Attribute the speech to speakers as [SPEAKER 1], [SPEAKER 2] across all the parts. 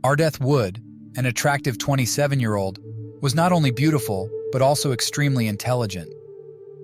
[SPEAKER 1] Ardeth Wood, an attractive 27-year-old, was not only beautiful, but also extremely intelligent.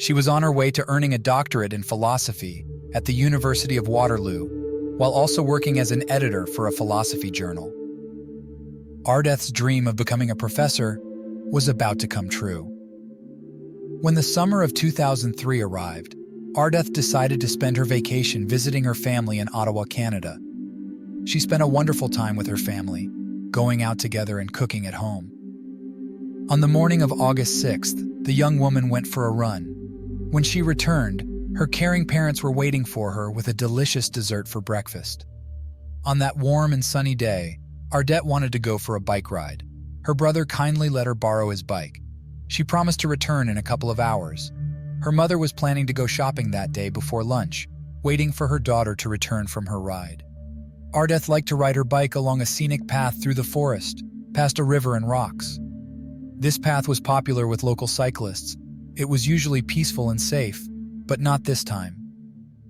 [SPEAKER 1] She was on her way to earning a doctorate in philosophy at the University of Waterloo, while also working as an editor for a philosophy journal. Ardeth's dream of becoming a professor was about to come true. When the summer of 2003 arrived, Ardeth decided to spend her vacation visiting her family in Ottawa, Canada. She spent a wonderful time with her family, going out together and cooking at home. On the morning of August 6th, the young woman went for a run. When she returned, her caring parents were waiting for her with a delicious dessert for breakfast. On that warm and sunny day, Ardeth wanted to go for a bike ride. Her brother kindly let her borrow his bike. She promised to return in a couple of hours. Her mother was planning to go shopping that day before lunch, waiting for her daughter to return from her ride. Ardeth liked to ride her bike along a scenic path through the forest, past a river and rocks. This path was popular with local cyclists. It was usually peaceful and safe, but not this time.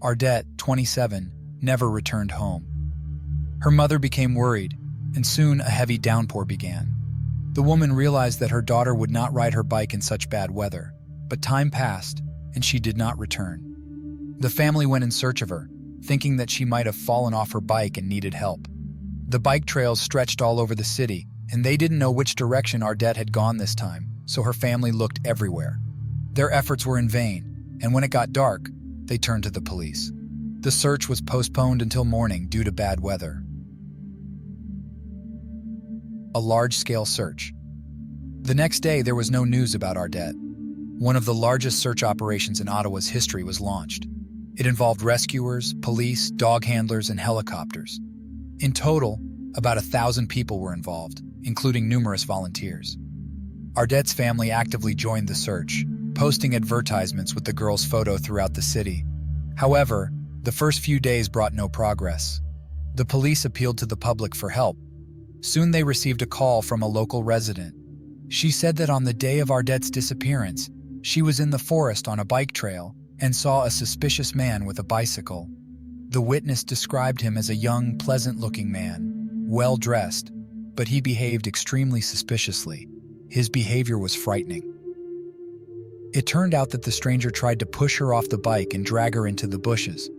[SPEAKER 1] Ardeth, 27, never returned home. Her mother became worried, and soon a heavy downpour began. The woman realized that her daughter would not ride her bike in such bad weather, but time passed, and she did not return. The family went in search of her, thinking that she might have fallen off her bike and needed help. The bike trails stretched all over the city, and they didn't know which direction Ardeth had gone this time, so her family looked everywhere. Their efforts were in vain, and when it got dark, they turned to the police. The search was postponed until morning due to bad weather. A large-scale search. The next day, there was no news about Ardeth. One of the largest search operations in Ottawa's history was launched. It involved rescuers, police, dog handlers, and helicopters. In total, about 1,000 people were involved, including numerous volunteers. Ardeth's family actively joined the search, posting advertisements with the girl's photo throughout the city. However, the first few days brought no progress. The police appealed to the public for help. Soon they received a call from a local resident. She said that on the day of Ardeth's disappearance, she was in the forest on a bike trail and saw a suspicious man with a bicycle. The witness described him as a young, pleasant-looking man, well-dressed, but he behaved extremely suspiciously. His behavior was frightening. It turned out that the stranger tried to push her off the bike and drag her into the bushes.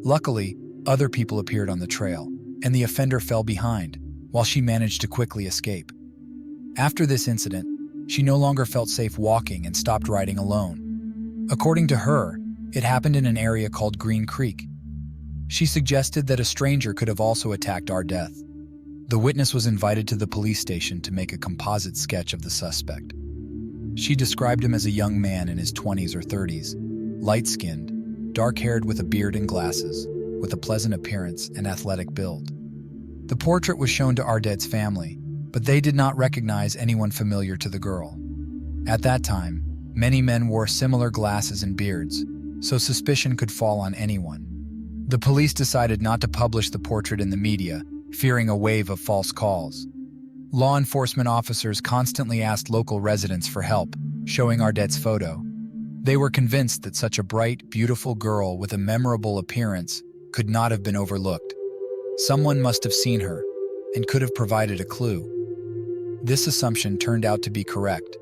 [SPEAKER 1] Luckily, other people appeared on the trail, and the offender fell behind, while she managed to quickly escape. After this incident, she no longer felt safe walking and stopped riding alone. According to her, it happened in an area called Green Creek. She suggested that a stranger could have also attacked Ardeth. The witness was invited to the police station to make a composite sketch of the suspect. She described him as a young man in his 20s or 30s, light-skinned, dark-haired with a beard and glasses, with a pleasant appearance and athletic build. The portrait was shown to Ardeth's family, but they did not recognize anyone familiar to the girl. At that time, many men wore similar glasses and beards, so suspicion could fall on anyone. The police decided not to publish the portrait in the media, fearing a wave of false calls. Law enforcement officers constantly asked local residents for help, showing Ardeth's photo. They were convinced that such a bright, beautiful girl with a memorable appearance could not have been overlooked. Someone must have seen her and could have provided a clue. This assumption turned out to be correct.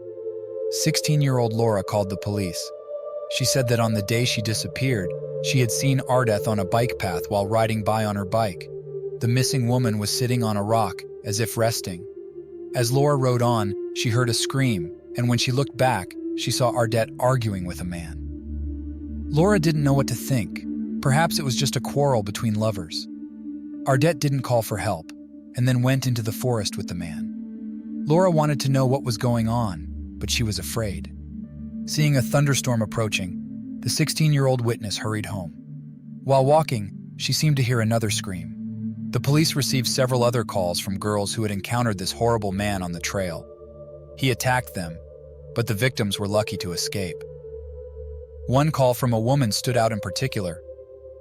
[SPEAKER 1] 16-year-old Laura called the police. She said that on the day she disappeared, she had seen Ardeth on a bike path while riding by on her bike. The missing woman was sitting on a rock, as if resting. As Laura rode on, she heard a scream, and when she looked back, she saw Ardeth arguing with a man. Laura didn't know what to think. Perhaps it was just a quarrel between lovers. Ardeth didn't call for help, and then went into the forest with the man. Laura wanted to know what was going on, but she was afraid. Seeing a thunderstorm approaching, the 16-year-old witness hurried home. While walking, she seemed to hear another scream. The police received several other calls from girls who had encountered this horrible man on the trail. He attacked them, but the victims were lucky to escape. One call from a woman stood out in particular.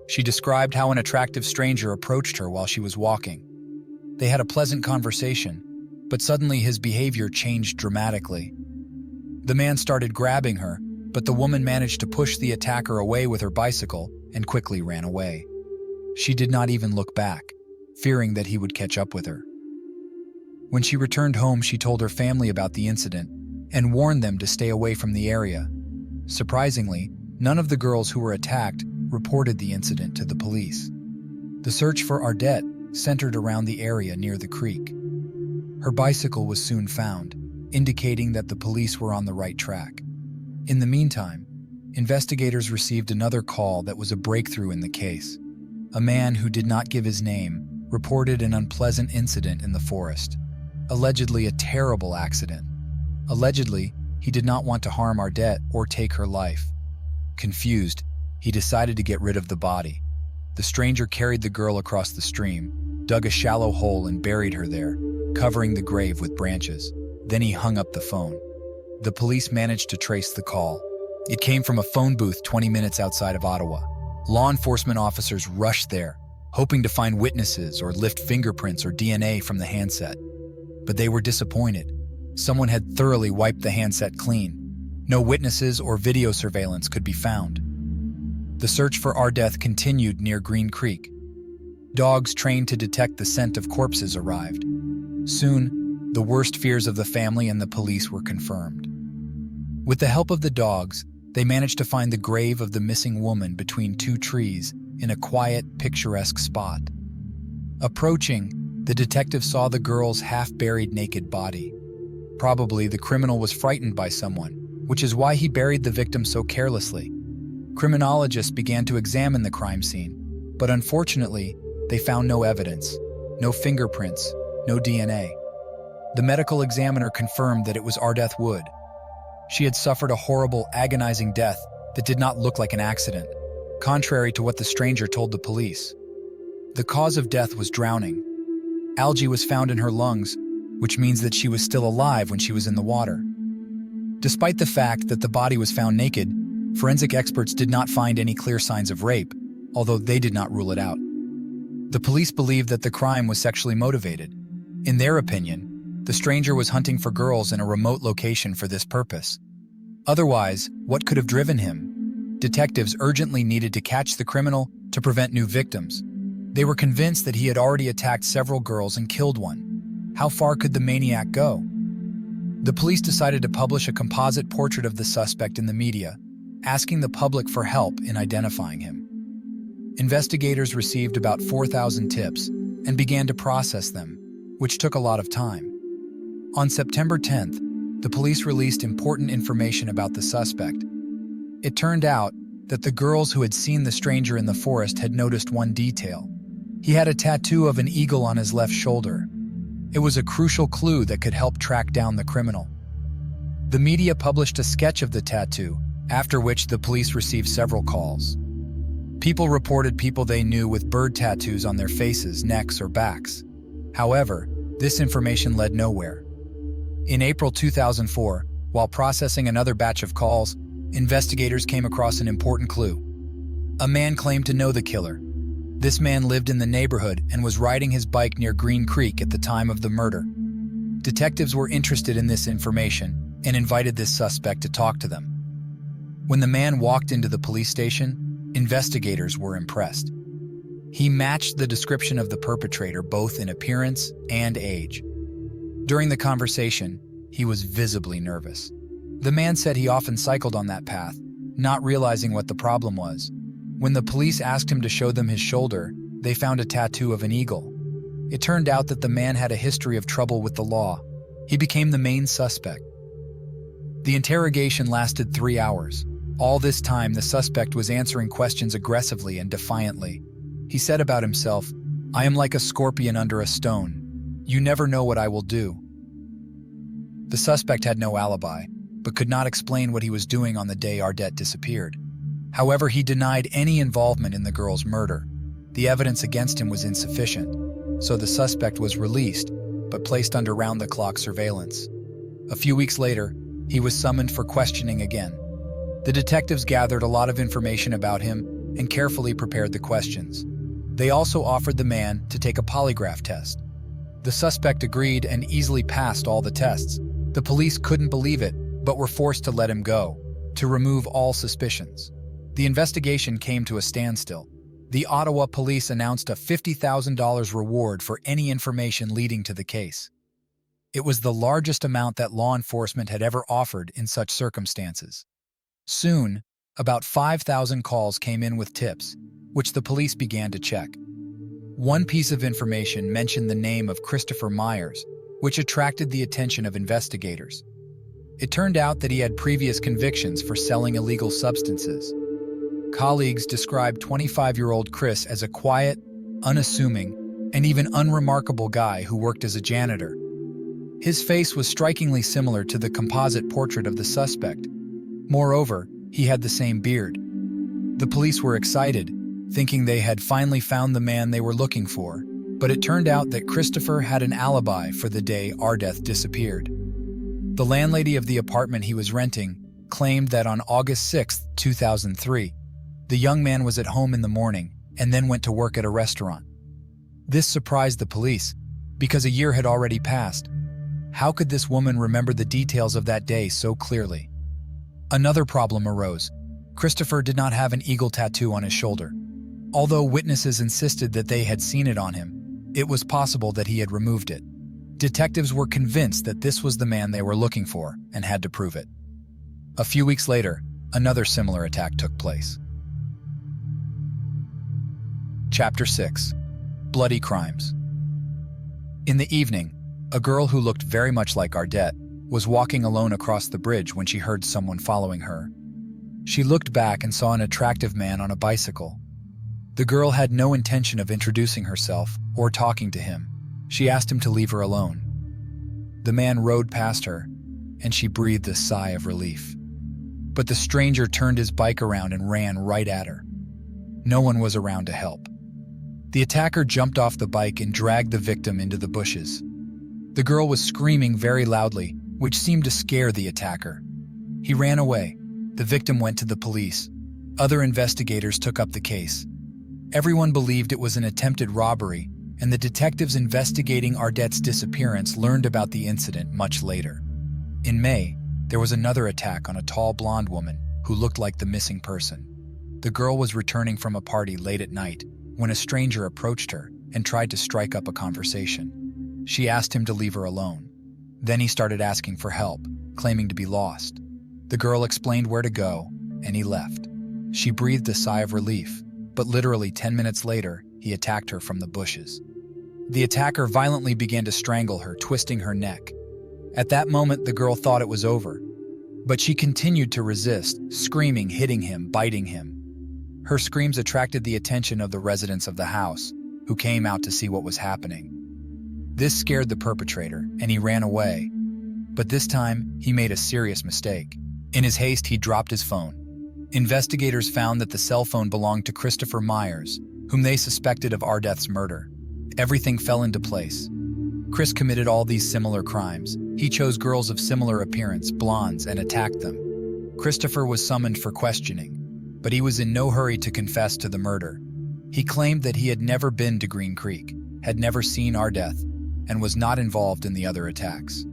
[SPEAKER 1] She described how an attractive stranger approached her while she was walking. They had a pleasant conversation, but suddenly his behavior changed dramatically. The man started grabbing her, but the woman managed to push the attacker away with her bicycle and quickly ran away. She did not even look back, fearing that he would catch up with her. When she returned home, she told her family about the incident and warned them to stay away from the area. Surprisingly, none of the girls who were attacked reported the incident to the police. The search for Ardeth centered around the area near the creek. Her bicycle was soon found, indicating that the police were on the right track. In the meantime, investigators received another call that was a breakthrough in the case. A man who did not give his name reported an unpleasant incident in the forest, allegedly a terrible accident. Allegedly, he did not want to harm Ardeth or take her life. Confused, he decided to get rid of the body. The stranger carried the girl across the stream, dug a shallow hole and buried her there, covering the grave with branches. Then he hung up the phone. The police managed to trace the call. It came from a phone booth 20 minutes outside of Ottawa. Law enforcement officers rushed there, hoping to find witnesses or lift fingerprints or DNA from the handset. But they were disappointed. Someone had thoroughly wiped the handset clean. No witnesses or video surveillance could be found. The search for Ardeth continued near Green Creek. Dogs trained to detect the scent of corpses arrived. Soon, the worst fears of the family and the police were confirmed. With the help of the dogs, they managed to find the grave of the missing woman between two trees in a quiet, picturesque spot. Approaching, the detective saw the girl's half-buried naked body. Probably the criminal was frightened by someone, which is why he buried the victim so carelessly. Criminologists began to examine the crime scene, but unfortunately, they found no evidence, no fingerprints, no DNA. The medical examiner confirmed that it was Ardeth Wood. She had suffered a horrible, agonizing death that did not look like an accident, contrary to what the stranger told the police. The cause of death was drowning. Algae was found in her lungs, which means that she was still alive when she was in the water. Despite the fact that the body was found naked, forensic experts did not find any clear signs of rape, although they did not rule it out. The police believed that the crime was sexually motivated. In their opinion, the stranger was hunting for girls in a remote location for this purpose. Otherwise, what could have driven him? Detectives urgently needed to catch the criminal to prevent new victims. They were convinced that he had already attacked several girls and killed one. How far could the maniac go? The police decided to publish a composite portrait of the suspect in the media, asking the public for help in identifying him. Investigators received about 4,000 tips and began to process them, which took a lot of time. On September 10th, the police released important information about the suspect. It turned out that the girls who had seen the stranger in the forest had noticed one detail. He had a tattoo of an eagle on his left shoulder. It was a crucial clue that could help track down the criminal. The media published a sketch of the tattoo, after which the police received several calls. People reported people they knew with bird tattoos on their faces, necks, or backs. However, this information led nowhere. In April 2004, while processing another batch of calls, investigators came across an important clue. A man claimed to know the killer. This man lived in the neighborhood and was riding his bike near Green Creek at the time of the murder. Detectives were interested in this information and invited this suspect to talk to them. When the man walked into the police station, investigators were impressed. He matched the description of the perpetrator both in appearance and age. During the conversation, he was visibly nervous. The man said he often cycled on that path, not realizing what the problem was. When the police asked him to show them his shoulder, they found a tattoo of an eagle. It turned out that the man had a history of trouble with the law. He became the main suspect. The interrogation lasted 3 hours. All this time, the suspect was answering questions aggressively and defiantly. He said about himself, "I am like a scorpion under a stone. You never know what I will do." The suspect had no alibi, but could not explain what he was doing on the day Ardeth disappeared. However, he denied any involvement in the girl's murder. The evidence against him was insufficient, so the suspect was released, but placed under round-the-clock surveillance. A few weeks later, he was summoned for questioning again. The detectives gathered a lot of information about him and carefully prepared the questions. They also offered the man to take a polygraph test. The suspect agreed and easily passed all the tests. The police couldn't believe it, but were forced to let him go, to remove all suspicions. The investigation came to a standstill. The Ottawa police announced a $50,000 reward for any information leading to the case. It was the largest amount that law enforcement had ever offered in such circumstances. Soon, about 5,000 calls came in with tips, which the police began to check. One piece of information mentioned the name of Christopher Myers, which attracted the attention of investigators. It turned out that he had previous convictions for selling illegal substances. Colleagues described 25-year-old Chris as a quiet, unassuming, and even unremarkable guy who worked as a janitor. His face was strikingly similar to the composite portrait of the suspect. Moreover, he had the same beard. The police were excited, thinking they had finally found the man they were looking for, but it turned out that Christopher had an alibi for the day Ardeth disappeared. The landlady of the apartment he was renting claimed that on August 6, 2003, the young man was at home in the morning and then went to work at a restaurant. This surprised the police, because a year had already passed. How could this woman remember the details of that day so clearly? Another problem arose. Christopher did not have an eagle tattoo on his shoulder. Although witnesses insisted that they had seen it on him, it was possible that he had removed it. Detectives were convinced that this was the man they were looking for and had to prove it. A few weeks later, another similar attack took place. Chapter 6. Bloody Crimes. In the evening, a girl who looked very much like Ardeth was walking alone across the bridge when she heard someone following her. She looked back and saw an attractive man on a bicycle. The girl had no intention of introducing herself or talking to him. She asked him to leave her alone. The man rode past her, and she breathed a sigh of relief. But the stranger turned his bike around and ran right at her. No one was around to help. The attacker jumped off the bike and dragged the victim into the bushes. The girl was screaming very loudly, which seemed to scare the attacker. He ran away. The victim went to the police. Other investigators took up the case. Everyone believed it was an attempted robbery, and the detectives investigating Ardeth's disappearance learned about the incident much later. In May, there was another attack on a tall blonde woman who looked like the missing person. The girl was returning from a party late at night when a stranger approached her and tried to strike up a conversation. She asked him to leave her alone. Then he started asking for help, claiming to be lost. The girl explained where to go, and he left. She breathed a sigh of relief, but literally 10 minutes later, he attacked her from the bushes. The attacker violently began to strangle her, twisting her neck. At that moment, the girl thought it was over, but she continued to resist, screaming, hitting him, biting him. Her screams attracted the attention of the residents of the house, who came out to see what was happening. This scared the perpetrator, and he ran away. But this time, he made a serious mistake. In his haste, he dropped his phone. Investigators found that the cell phone belonged to Christopher Myers, whom they suspected of Ardeth's murder. Everything fell into place. Chris committed all these similar crimes. He chose girls of similar appearance, blondes, and attacked them. Christopher was summoned for questioning, but he was in no hurry to confess to the murder. He claimed that he had never been to Green Creek, had never seen Ardeth, and was not involved in the other attacks.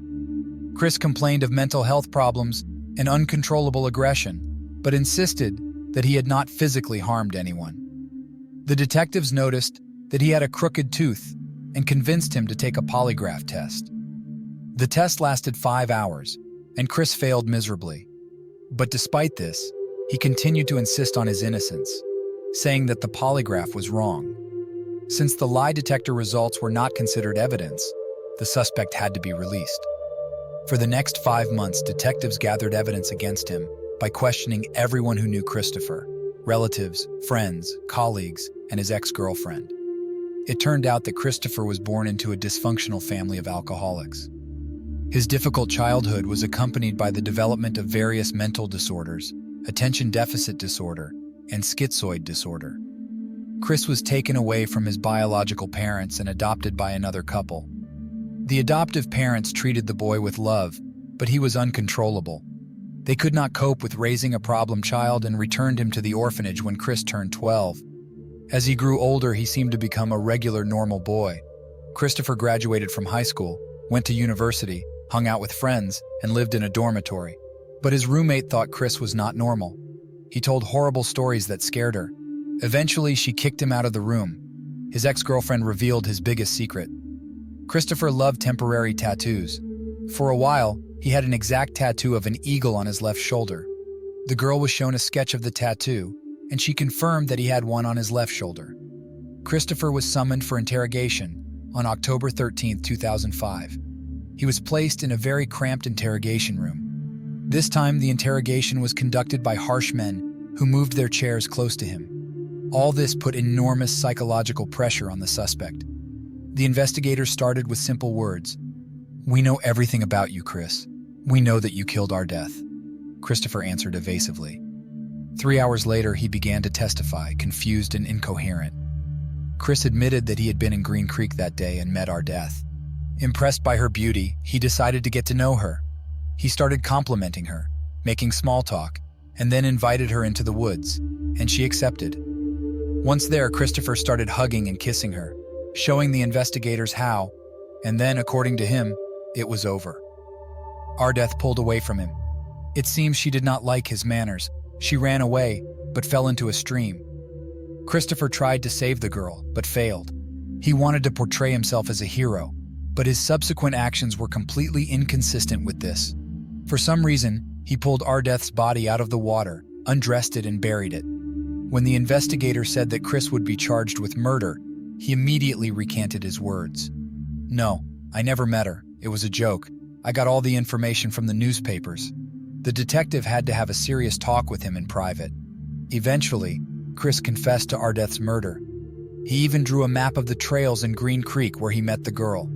[SPEAKER 1] Chris complained of mental health problems and uncontrollable aggression, but insisted that he had not physically harmed anyone. The detectives noticed that he had a crooked tooth and convinced him to take a polygraph test. The test lasted 5 hours, and Chris failed miserably. But despite this, he continued to insist on his innocence, saying that the polygraph was wrong. Since the lie detector results were not considered evidence, the suspect had to be released. For the next 5 months, detectives gathered evidence against him by questioning everyone who knew Christopher: relatives, friends, colleagues, and his ex-girlfriend. It turned out that Christopher was born into a dysfunctional family of alcoholics. His difficult childhood was accompanied by the development of various mental disorders, attention deficit disorder, and schizoid disorder. Chris was taken away from his biological parents and adopted by another couple. The adoptive parents treated the boy with love, but he was uncontrollable. They could not cope with raising a problem child and returned him to the orphanage when Chris turned 12. As he grew older, he seemed to become a regular, normal boy. Christopher graduated from high school, went to university, hung out with friends, and lived in a dormitory. But his roommate thought Chris was not normal. He told horrible stories that scared her. Eventually, she kicked him out of the room. His ex-girlfriend revealed his biggest secret. Christopher loved temporary tattoos. For a while, he had an exact tattoo of an eagle on his left shoulder. The girl was shown a sketch of the tattoo, and she confirmed that he had one on his left shoulder. Christopher was summoned for interrogation on October 13, 2005. He was placed in a very cramped interrogation room. This time, the interrogation was conducted by harsh men who moved their chairs close to him. All this put enormous psychological pressure on the suspect. The investigators started with simple words. "We know everything about you, Chris. We know that you killed Ardeth." Christopher answered evasively. 3 hours later, he began to testify, confused and incoherent. Chris admitted that he had been in Green Creek that day and met Ardeth. Impressed by her beauty, he decided to get to know her. He started complimenting her, making small talk, and then invited her into the woods, and she accepted. Once there, Christopher started hugging and kissing her, showing the investigators how, and then, according to him, it was over. Ardeth pulled away from him. It seems she did not like his manners. She ran away, but fell into a stream. Christopher tried to save the girl, but failed. He wanted to portray himself as a hero, but his subsequent actions were completely inconsistent with this. For some reason, he pulled Ardeth's body out of the water, undressed it, and buried it. When the investigator said that Chris would be charged with murder, he immediately recanted his words. "No, I never met her. It was a joke. I got all the information from the newspapers." The detective had to have a serious talk with him in private. Eventually, Chris confessed to Ardeth's murder. He even drew a map of the trails in Green Creek where he met the girl.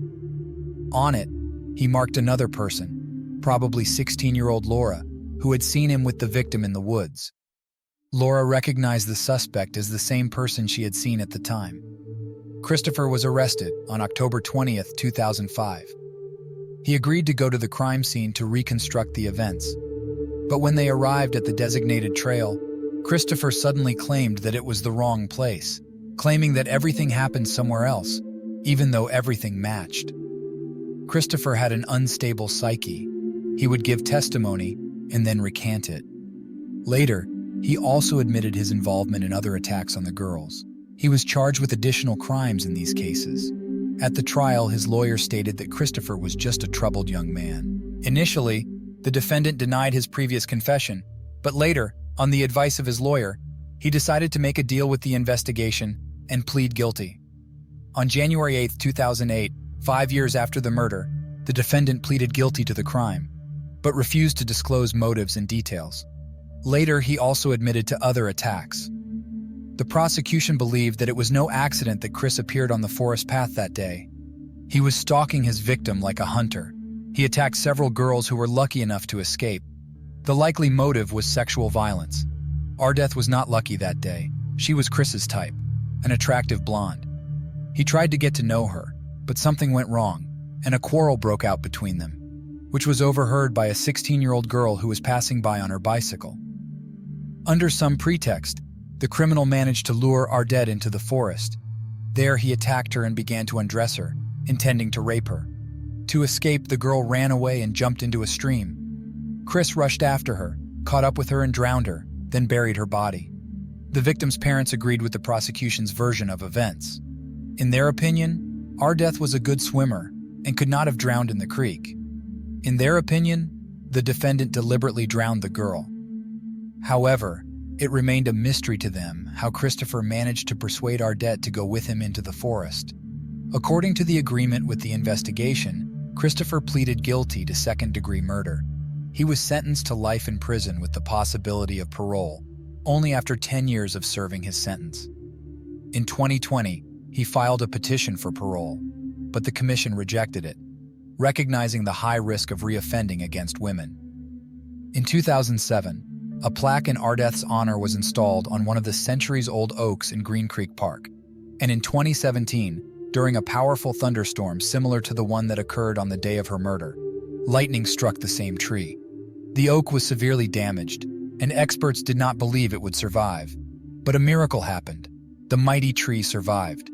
[SPEAKER 1] On it, he marked another person, probably 16-year-old Laura, who had seen him with the victim in the woods. Laura recognized the suspect as the same person she had seen at the time. Christopher was arrested on October 20th, 2005. He agreed to go to the crime scene to reconstruct the events. But when they arrived at the designated trail, Christopher suddenly claimed that it was the wrong place, claiming that everything happened somewhere else, even though everything matched. Christopher had an unstable psyche. He would give testimony and then recant it. Later, he also admitted his involvement in other attacks on the girls. He was charged with additional crimes in these cases. At the trial, his lawyer stated that Christopher was just a troubled young man. Initially, the defendant denied his previous confession, but later, on the advice of his lawyer, he decided to make a deal with the investigation and plead guilty. On January 8, 2008, 5 years after the murder, the defendant pleaded guilty to the crime, but refused to disclose motives and details. Later, he also admitted to other attacks. The prosecution believed that it was no accident that Chris appeared on the forest path that day. He was stalking his victim like a hunter. He attacked several girls who were lucky enough to escape. The likely motive was sexual violence. Ardeth was not lucky that day. She was Chris's type, an attractive blonde. He tried to get to know her, but something went wrong, and a quarrel broke out between them, which was overheard by a 16-year-old girl who was passing by on her bicycle. Under some pretext, the criminal managed to lure Ardeth into the forest. There he attacked her and began to undress her, intending to rape her. To escape, the girl ran away and jumped into a stream. Chris rushed after her, caught up with her and drowned her, then buried her body. The victim's parents agreed with the prosecution's version of events. In their opinion, Ardeth was a good swimmer and could not have drowned in the creek. In their opinion, the defendant deliberately drowned the girl. However, it remained a mystery to them how Christopher managed to persuade Ardeth to go with him into the forest. According to the agreement with the investigation, Christopher pleaded guilty to second-degree murder. He was sentenced to life in prison with the possibility of parole, only after 10 years of serving his sentence. In 2020, he filed a petition for parole, but the commission rejected it, recognizing the high risk of reoffending against women. In 2007, a plaque in Ardeth's honor was installed on one of the centuries-old oaks in Green Creek Park. And in 2017, during a powerful thunderstorm similar to the one that occurred on the day of her murder, lightning struck the same tree. The oak was severely damaged, and experts did not believe it would survive. But a miracle happened. The mighty tree survived.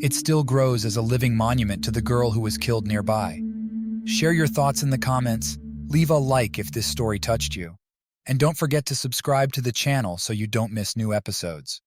[SPEAKER 1] It still grows as a living monument to the girl who was killed nearby. Share your thoughts in the comments, leave a like if this story touched you, and don't forget to subscribe to the channel so you don't miss new episodes.